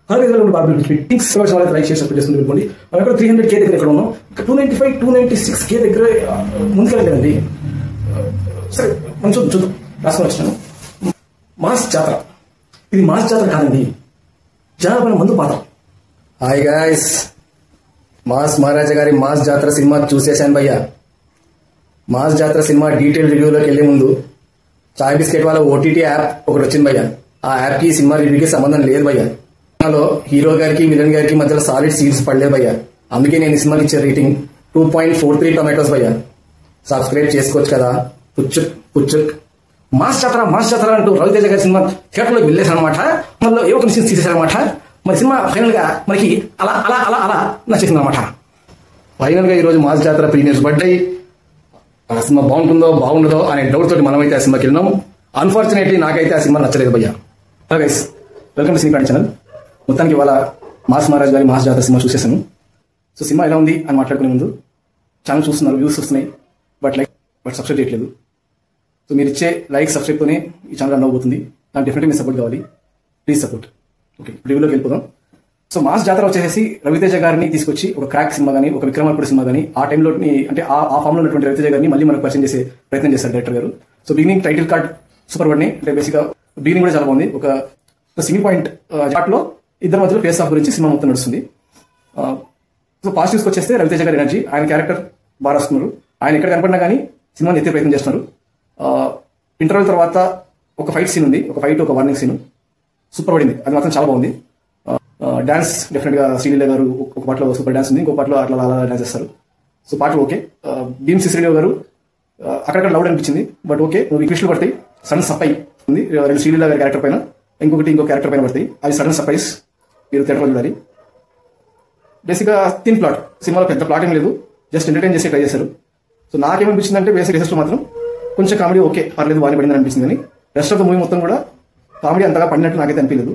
Like చేసి support చేసుకుని వెళ్ళిపోండి. మనం ఎక్కడ 300K దగ్గర ఎక్కడ ఉన్నాం, 295, 296K దగ్గర ముందుకెళ్ళలేదండి. సరే మనం చూద్దాం. రాసుకొని వచ్చినాను. మాస్ జాతర. ఇది మాస్ జాతర కాదండి, జనాభా మందు పాత్ర. హాయ్ గాయ్స్, మాస్ మహారాజా గారి మాస్ జాతర సినిమా చూసేశాను భయ్య. మాస్ జాతర సినిమా డీటెయిల్ రివ్యూలోకి వెళ్లే ముందు చాయ్ బిస్కెట్ వాళ్ళ OTT యాప్ ఒకటి వచ్చింది భయ్య. ఆ యాప్ కి సినిమా రివ్యూకి సంబంధం లేదు భయ్య. సినిమాలో హీరో గారికి విలన్ గారికి మధ్యలో సాలిడ్ సీడ్స్ పడలేదు భయ్య. అందుకే నేను ఈ సినిమాకి ఇచ్చే రేటింగ్ 2.43 టొమాటోస్ భయ్య. సబ్స్క్రైబ్ చేసుకోవచ్చు కదా. పుచ్చుక్ మాస్ జాతర అంటూ రవితేజ గారి సినిమా థియేటర్లోకి వెళ్ళేసారనమాట. మనలో ఏ ఒక సీన్స్ తీసేశారనమాట. మరి సినిమా ఫైనల్ గా మనకి అలా అలా అలా అలా నచ్చేసింది అనమాట. ఫైనల్ గా ఈ రోజు మాస్ జాతర ప్రీమియర్స్ పడ్డాయి. ఆ సినిమా బాగుండదో అనే డౌట్ తోటి మనమైతే ఆ సినిమాకి వెళ్ళినాం. అన్ఫార్చునేట్లీ నాకైతే ఆ సినిమా నచ్చలేదు భయ్య. Guys, welcome to cine channel. మొత్తానికి ఇవాళ మాస్ మహారాజ్ గారి మాస్ జాతర సినిమా చూసేసాను. సో సినిమా ఎలా ఉంది అని మాట్లాడుకునే ముందు ఛానల్ చూస్తున్నారు, వ్యూస్ వస్తున్నాయి, బట్ సబ్స్క్రైబ్ చేయట్లేదు. సో మీరు ఇచ్చే లైక్ సబ్స్క్రైబ్తోనే ఈ ఛానల్ రన్ అవబోతుంది. నాకు డెఫినెట్గా మీ సపోర్ట్ కావాలి. Please support. ఓకే, రివ్యూలోకి వెళ్ళిపోదాం. సో మాస్ జాతర వచ్చేసి రవితేజ గారిని తీసుకొచ్చి ఒక క్రాక్ సినిమా కానీ, ఒక విక్రమార్కుడు సినిమా కానీ ఆ టైంలో అంటే ఆ ఫామ్ లో ఉన్నటువంటి రవితేజ గారిని మళ్ళీ మనకు పరిచయం చేసే ప్రయత్నం చేశారు డైరెక్టర్ గారు. So beginning title card super word అంటే బేసిక్గా బిగినింగ్ కూడా చాలా బాగుంది. ఒక సింగిల్ పాయింట్ చాట్ లో ఇద్దరు మధ్యలో ఫేస్ ఆఫ్ గురించి సినిమా మొత్తం నడుస్తుంది. సో పాజిటివ్స్కి వచ్చేస్తే రవితేజ గారి ఎనర్జీ, ఆయన క్యారెక్టర్ బాగా రాస్తున్నారు. ఆయన ఎక్కడ కనపడినా కానీ సినిమాని ఎత్తే ప్రయత్నం చేస్తున్నారు. ఇంటర్వెల్ తర్వాత ఒక ఫైట్ సీన్ ఉంది, ఒక వార్నింగ్ సీన్ సూపర్ పడింది. అది మాత్రం చాలా బాగుంది. డాన్స్ డెఫినెట్ గా శ్రీలీల గారు ఒక పాటలో సూపర్ డాన్స్ ఉంది, ఇంకో పాటలో అట్లా అలా డాన్స్ చేస్తారు. సో పాటలు ఓకే. భీమ్ శ్రీలీల గారు అక్కడక్కడ లౌడ్ అనిపించింది, బట్ ఓకే. ట్విస్టులు పడతాయి, సడన్ సర్ప్రైజ్ ఉంది రెండు శ్రీలీల గారి క్యారెక్టర్ పైన, ఇంకో క్యారెక్టర్ పైన పడతాయి. అది సడన్ సర్ప్రైజ్, మీరు థియేటర్లో చూడాలి. బేసిక్గా థిన్ ప్లాట్, సినిమాలో పెద్ద ప్లాట్ ఏం లేదు, జస్ట్ ఎంటర్టైన్ చేసి ట్రై చేశారు. సో నాకేమనిపించింది అంటే బేసిక్ రిసెర్చ్ మాత్రం కొంచెం కామెడీ ఓకే పర్లేదు, బాగానే పడిందని అనిపించింది. కానీ రెస్ట్ ఆఫ్ ద మూవీ మొత్తం కూడా కామెడీ అంతగా పడినట్టు నాకైతే అనిపించలేదు.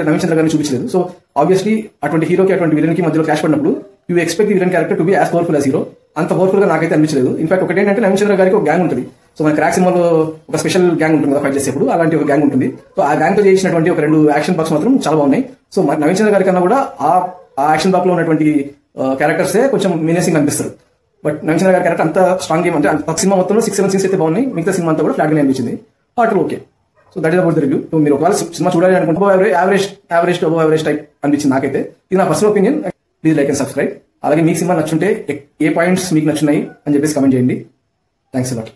నవీన్ గారిని చూపించలేదు. సో ఆబ్వియస్లీ అటువంటి హీరోకి అటువంటి విలన్ కి మధ్యలో క్లాష్ పడినప్పుడు you expect the villain character to be as powerful as hero. అంత పవర్ఫుల్ గా నాకైతే అనిపించలేదు. ఇన్ఫాక్ట్ ఒకటి ఏంటంటే నవీన్ గారికి ఒక గ్యాంగ్ ఉంటుంది. సో మన క్రాక్ సినిమాలో ఒక స్పెషల్ గ్యాంగ్ ఉంటుంది కదా ఫైట్ చేసేప్పుడు, అలాంటి ఒక గ్యాంగ్ ఉంటుంది. సో ఆ గ్యాంగ్ తో చేసినటువంటి ఒక 2 యాక్షన్ బాక్స్ మాత్రం చాలా బాగున్నాయి. సో నవీన్ గారి కన్నా కూడా ఆ యాక్షన్ బాక్ లో ఉన్నటువంటి క్యారెక్టర్సే కొంచెం మీనింగ్ అనిపిస్తారు. బట్ నవీన్ గారి క్యారెక్టర్ అంత స్ట్రాంగ్ గేమ్ అంటే సినిమా మొత్తంలో 6-7 సీన్స్ అయితే బాగున్నాయి. మిగతా సినిమా అంతా కూడా ఫ్లాట్ గానే అనిపించింది. పాటలు okay. So that is about the review. మీరు ఒకవేళ సినిమా చూడాలి అనుకుంటే యావరేజ్ టైప్ అనిపించింది నాకైతే. ఇది నా personal opinion. Please like and subscribe. అలాగే మీకు సినిమా నచ్చుంటే ఏ పాయింట్స్ మీకు నచ్చున్నాయి అని చెప్పేసి కమెంట్ చేయండి. Thanks a lot.